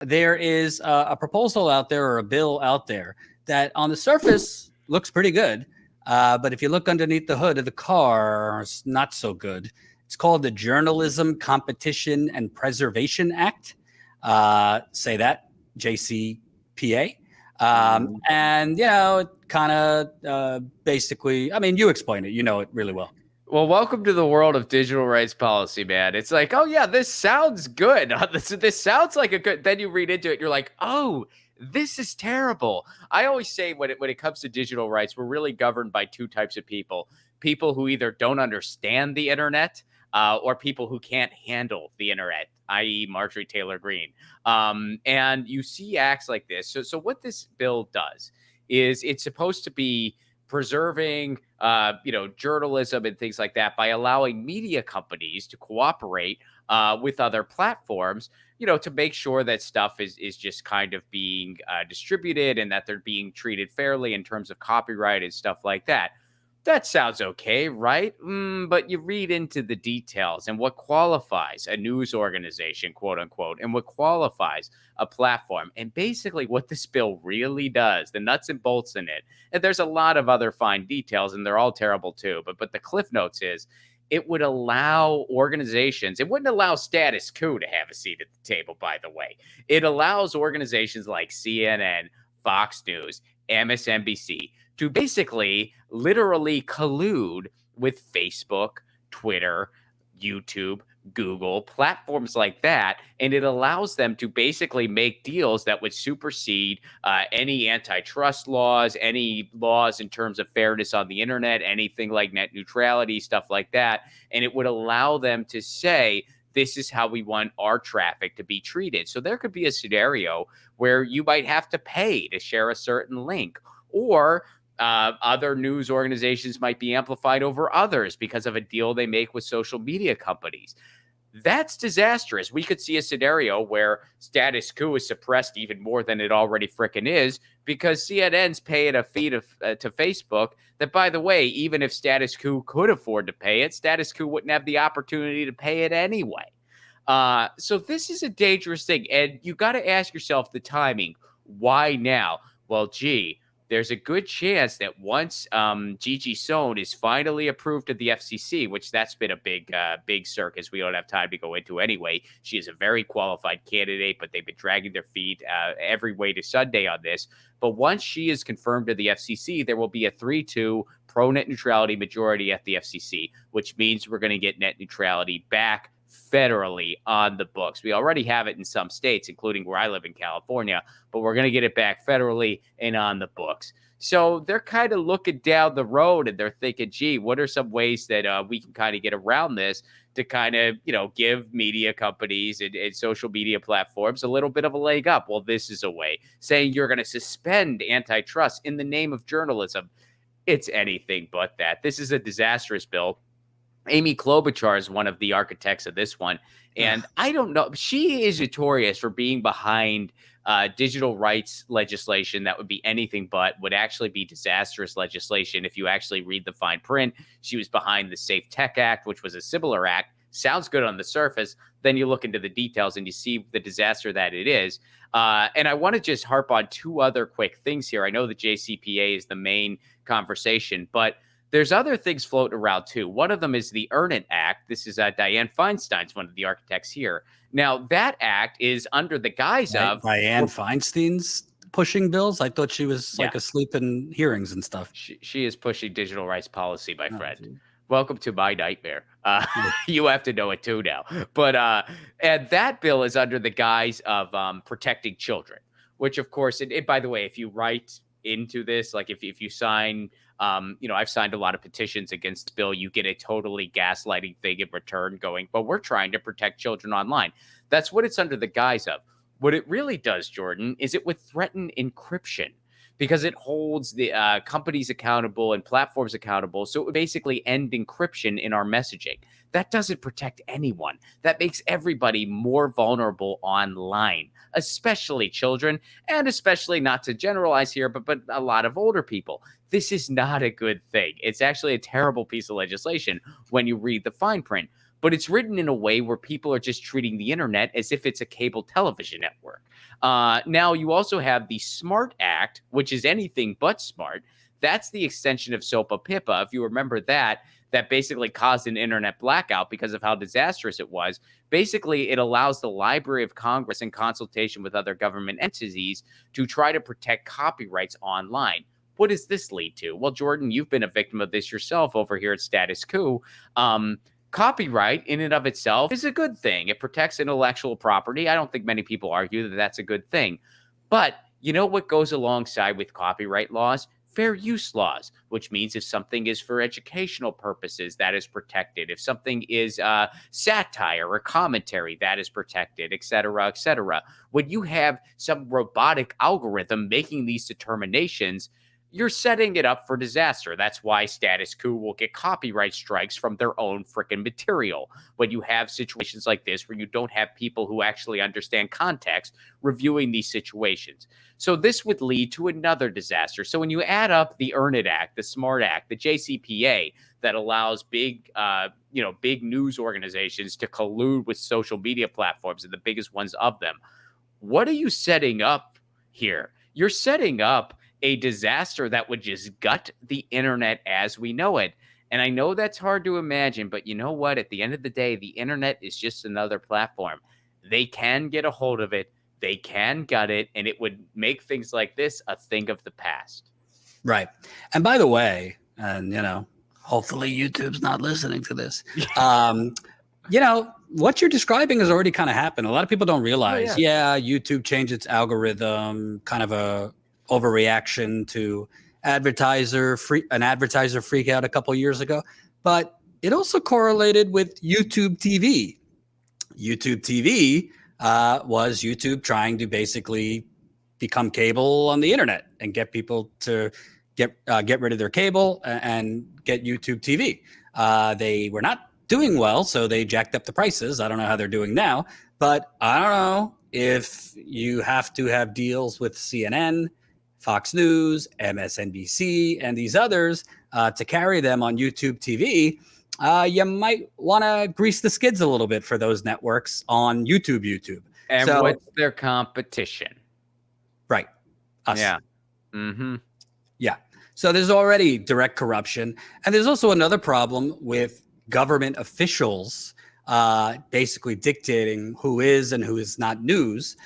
there is a proposal out there or a bill out there that on the surface looks pretty good. But if you look underneath the hood of the car, it's not so good. It's called the Journalism Competition and Preservation Act. Say that, JCPA. And, it kind of basically, I mean, you explain it. You know it really well. Well, welcome to the world of digital rights policy, man. It's like, oh, yeah, this sounds good. This sounds like a good. Then you read into it. You're like, oh, this is terrible. I always say when it comes to digital rights, we're really governed by two types of people. People who either don't understand the internet or people who can't handle the internet, i.e. Marjorie Taylor Greene. And you see acts like this. So what this bill does is it's supposed to be preserving, journalism and things like that by allowing media companies to cooperate with other platforms, to make sure that stuff is just kind of being distributed and that they're being treated fairly in terms of copyright and stuff like that. That sounds okay, right? But you read into the details and what qualifies a news organization, quote unquote, and what qualifies a platform. And basically what this bill really does, the nuts and bolts in it, and there's a lot of other fine details and they're all terrible too. But the cliff notes is it would allow organizations, it wouldn't allow Status Coup to have a seat at the table, by the way. It allows organizations like CNN, Fox News, MSNBC to basically literally collude with Facebook, Twitter, YouTube, Google, platforms like that. And it allows them to basically make deals that would supersede any antitrust laws, any laws in terms of fairness on the internet, anything like net neutrality, stuff like that. And it would allow them to say, this is how we want our traffic to be treated. So there could be a scenario where you might have to pay to share a certain link, or other news organizations might be amplified over others because of a deal they make with social media companies. That's disastrous. We could see a scenario where Status Coup is suppressed even more than it already frickin' is because CNN's paying a fee to Facebook that, by the way, even if Status Coup could afford to pay it, Status Coup wouldn't have the opportunity to pay it anyway. So this is a dangerous thing. And you got to ask yourself the timing. Why now? Well, there's a good chance that once Gigi Sohn is finally approved at the FCC, which that's been a big circus we don't have time to go into anyway. She is a very qualified candidate, but they've been dragging their feet every way to Sunday on this. But once she is confirmed to the FCC, there will be a 3-2 pro-net neutrality majority at the FCC, which means we're going to get net neutrality back federally on the books. We already have it in some states, including where I live in California, but we're going to get it back federally and on the books. So they're kind of looking down the road and they're thinking, gee, what are some ways that we can kind of get around this to kind of, give media companies and social media platforms a little bit of a leg up? Well, this is a way. Saying you're going to suspend antitrust in the name of journalism, it's anything but that. This is a disastrous bill. Amy Klobuchar is one of the architects of this one. And I don't know. She is notorious for being behind digital rights legislation that would be anything but, would actually be disastrous legislation. If you actually read the fine print, she was behind the Safe Tech Act, which was a similar act. Sounds good on the surface. Then you look into the details and you see the disaster that it is. And I want to just harp on two other quick things here. I know the JCPA is the main conversation, but there's other things floating around too. One of them is the Earn It Act. This is Dianne Feinstein's one of the architects here. Now, that act is under the guise of Dianne Feinstein's pushing bills. I thought she was like asleep in hearings and stuff. She is pushing digital rights policy, my friend. Geez. Welcome to my nightmare. You have to know it too now. But and that bill is under the guise of protecting children, which, of course, and by the way, if you write into this, like if you sign, I've signed a lot of petitions against the bill, you get a totally gaslighting thing in return going, but we're trying to protect children online. That's what it's under the guise of. What it really does, Jordan, is it would threaten encryption because it holds the companies accountable and platforms accountable. So it would basically end encryption in our messaging. That doesn't protect anyone. That makes everybody more vulnerable online, especially children, and especially, not to generalize here, but a lot of older people. This is not a good thing. It's actually a terrible piece of legislation when you read the fine print. but it's written in a way where people are just treating the internet as if it's a cable television network. Now, you also have the SMART Act, which is anything but smart. That's the extension of SOPA PIPA. If you remember that basically caused an internet blackout because of how disastrous it was. Basically, it allows the Library of Congress, in consultation with other government entities, to try to protect copyrights online. What does this lead to? Well, Jordan, you've been a victim of this yourself over here at Status Coup. Copyright in and of itself is a good thing. It protects intellectual property. I don't think many people argue that that's a good thing. But you know what goes alongside with copyright laws? Fair use laws, which means if something is for educational purposes, that is protected. If something is satire or commentary, that is protected, et cetera, et cetera. When you have some robotic algorithm making these determinations, you're setting it up for disaster. That's why Status Coup will get copyright strikes from their own freaking material. When you have situations like this where you don't have people who actually understand context reviewing these situations. So this would lead to another disaster. So when you add up the Earn It Act, the SMART Act, the JCPA that allows big news organizations to collude with social media platforms and the biggest ones of them, what are you setting up here? You're setting up a disaster that would just gut the internet as we know it. And I know that's hard to imagine, but you know what? At the end of the day, the internet is just another platform. They can get a hold of it. They can gut it, and it would make things like this a thing of the past. Right. And by the way, and hopefully YouTube's not listening to this. What you're describing has already kind of happened. A lot of people don't realize, YouTube changed its algorithm, kind of a overreaction to an advertiser freak out a couple years ago, but it also correlated with YouTube TV. YouTube TV was YouTube trying to basically become cable on the internet and get people to get rid of their cable and get YouTube TV. They were not doing well, so they jacked up the prices. I don't know how they're doing now, but I don't know if you have to have deals with CNN, Fox News, MSNBC, and these others to carry them on YouTube TV. You might want to grease the skids a little bit for those networks on YouTube. And so, what's their competition? Right. Us. Yeah. Mm-hmm. Yeah. So there's already direct corruption. And there's also another problem with government officials basically dictating who is and who is not news.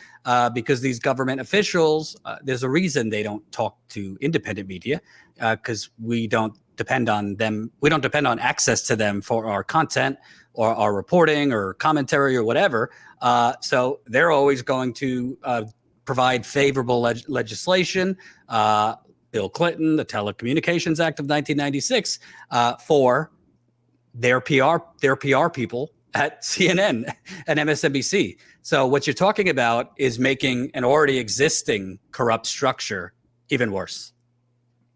Because these government officials, there's a reason they don't talk to independent media because we don't depend on them. We don't depend on access to them for our content or our reporting or commentary or whatever. So they're always going to provide favorable legislation. Bill Clinton, the Telecommunications Act of 1996, for their PR people at CNN and MSNBC. So what you're talking about is making an already existing corrupt structure even worse.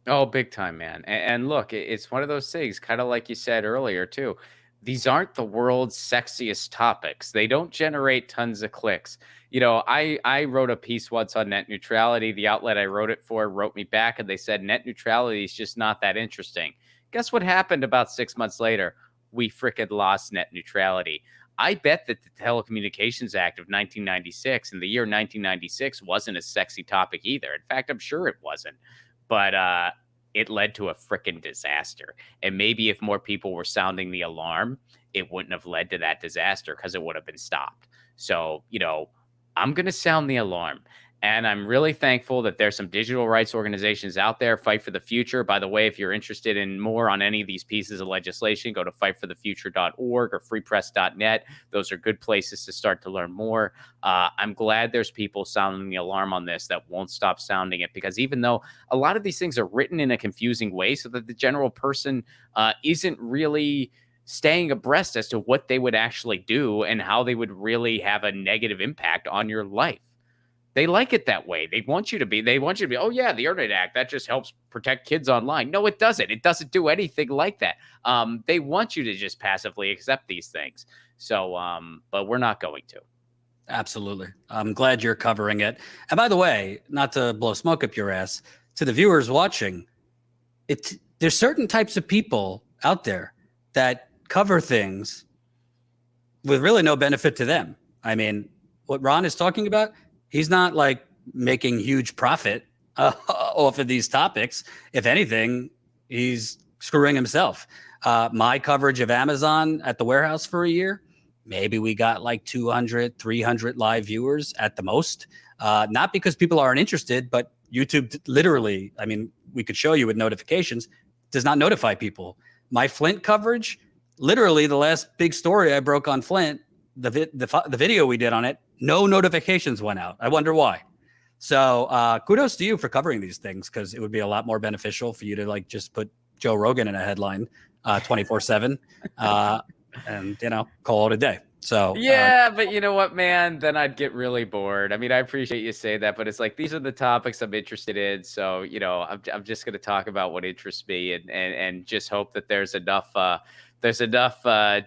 Oh, big time, man. And look, it's one of those things, kind of like you said earlier, too. These aren't the world's sexiest topics. They don't generate tons of clicks. I wrote a piece once on net neutrality. The outlet I wrote it for wrote me back, and they said net neutrality is just not that interesting. Guess what happened about 6 months later? We frickin' lost net neutrality. I bet that the Telecommunications Act of 1996 and the year 1996 wasn't a sexy topic either. In fact, I'm sure it wasn't. But it led to a frickin' disaster. And maybe if more people were sounding the alarm, it wouldn't have led to that disaster because it would have been stopped. So, I'm going to sound the alarm. And I'm really thankful that there's some digital rights organizations out there. Fight for the Future. By the way, if you're interested in more on any of these pieces of legislation, go to fightforthefuture.org or freepress.net. Those are good places to start to learn more. I'm glad there's people sounding the alarm on this that won't stop sounding it, because even though a lot of these things are written in a confusing way so that the general person isn't really staying abreast as to what they would actually do and how they would really have a negative impact on your life. They like it that way. They want you to be, oh yeah, the Earn It Act, that just helps protect kids online. No, it doesn't. It doesn't do anything like that. They want you to just passively accept these things. So, but we're not going to. Absolutely. I'm glad you're covering it. And by the way, not to blow smoke up your ass, to the viewers watching, there's certain types of people out there that cover things with really no benefit to them. I mean, what Ron is talking about, he's not like making huge profit off of these topics. If anything, he's screwing himself. My coverage of Amazon at the warehouse for a year, maybe we got like 200, 300 live viewers at the most. Not because people aren't interested, but YouTube literally, I mean, we could show you with notifications, does not notify people. My Flint coverage, literally the last big story I broke on Flint, the video we did on it, no notifications went out. I wonder why. So kudos to you for covering these things, because it would be a lot more beneficial for you to like just put Joe Rogan in a headline 24/7 and, you know, call it a day. So yeah, but you know what, man? Then I'd get really bored. I mean, I appreciate you say that, but it's like these are the topics I'm interested in. So, you know, I'm just going to talk about what interests me and just hope that there's enough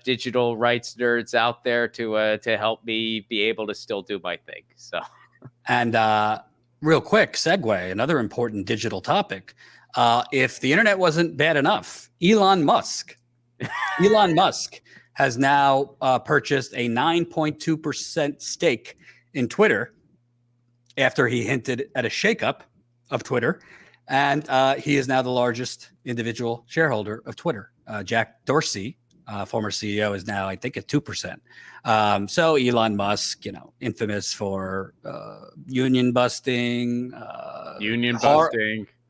digital rights nerds out there to help me be able to still do my thing. So, and real quick segue, another important digital topic. If the internet wasn't bad enough, Elon Musk has now purchased a 9.2% stake in Twitter after he hinted at a shakeup of Twitter. And he is now the largest individual shareholder of Twitter. Jack Dorsey, former CEO, is now, I think, at 2%. So Elon Musk, you know, infamous for union busting,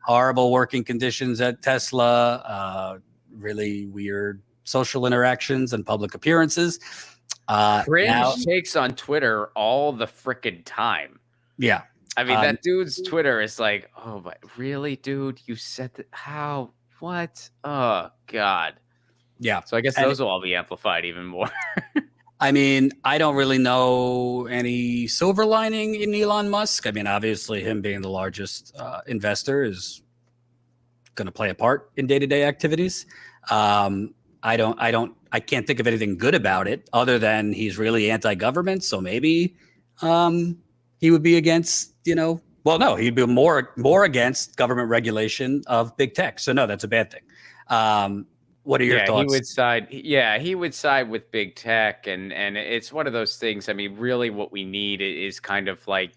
horrible working conditions at Tesla, really weird social interactions and public appearances. Cringe takes on Twitter all the frickin' time. Yeah. I mean, that dude's Twitter is like, oh, but really, dude, you said that? How? What? Oh, God. Yeah. So I guess those will all be amplified even more. I mean, I don't really know any silver lining in Elon Musk. I mean, obviously, him being the largest investor is going to play a part in day-to-day activities. I can't think of anything good about it other than he's really anti-government. So maybe he would be against, you know, well, no, he'd be more against government regulation of big tech. So no, that's a bad thing. What are your thoughts? He would side with big tech, and it's one of those things. I mean, really, what we need is kind of like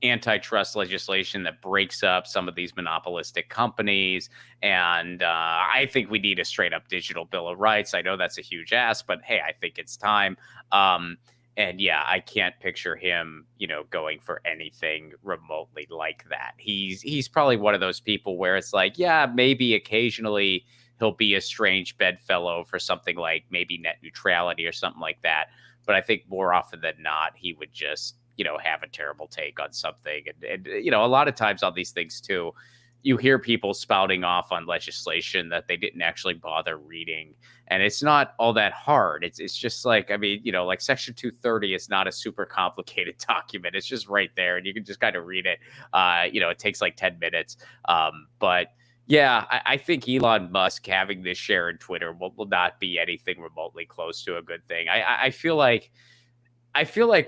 antitrust legislation that breaks up some of these monopolistic companies. And I think we need a straight up digital bill of rights. I know that's a huge ask, but hey, I think it's time. And yeah, I can't picture him, you know, going for anything remotely like that. He's probably one of those people where it's like, yeah, maybe occasionally he'll be a strange bedfellow for something like maybe net neutrality or something like that. But I think more often than not, he would just, you know, have a terrible take on something. And you know, a lot of times on these things too, you hear people spouting off on legislation that they didn't actually bother reading. And it's not all that hard. It's just like, I mean, you know, like Section 230 is not a super complicated document. It's just right there and you can just kind of read it. You know, it takes like 10 minutes. But yeah, I think Elon Musk having this share in Twitter will not be anything remotely close to a good thing. I feel like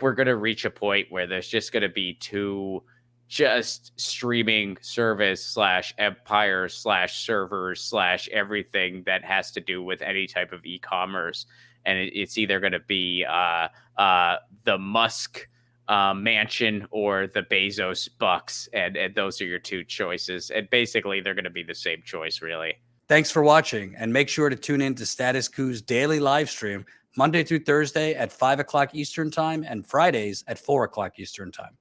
we're going to reach a point where there's just going to be two just streaming service / empire / servers / everything that has to do with any type of e-commerce. And it's either going to be the Musk mansion or the Bezos bucks. And those are your two choices. And basically, they're going to be the same choice, really. Thanks for watching. And make sure to tune in to Status Coup's daily live stream Monday through Thursday at 5 o'clock Eastern Time and Fridays at 4 o'clock Eastern Time.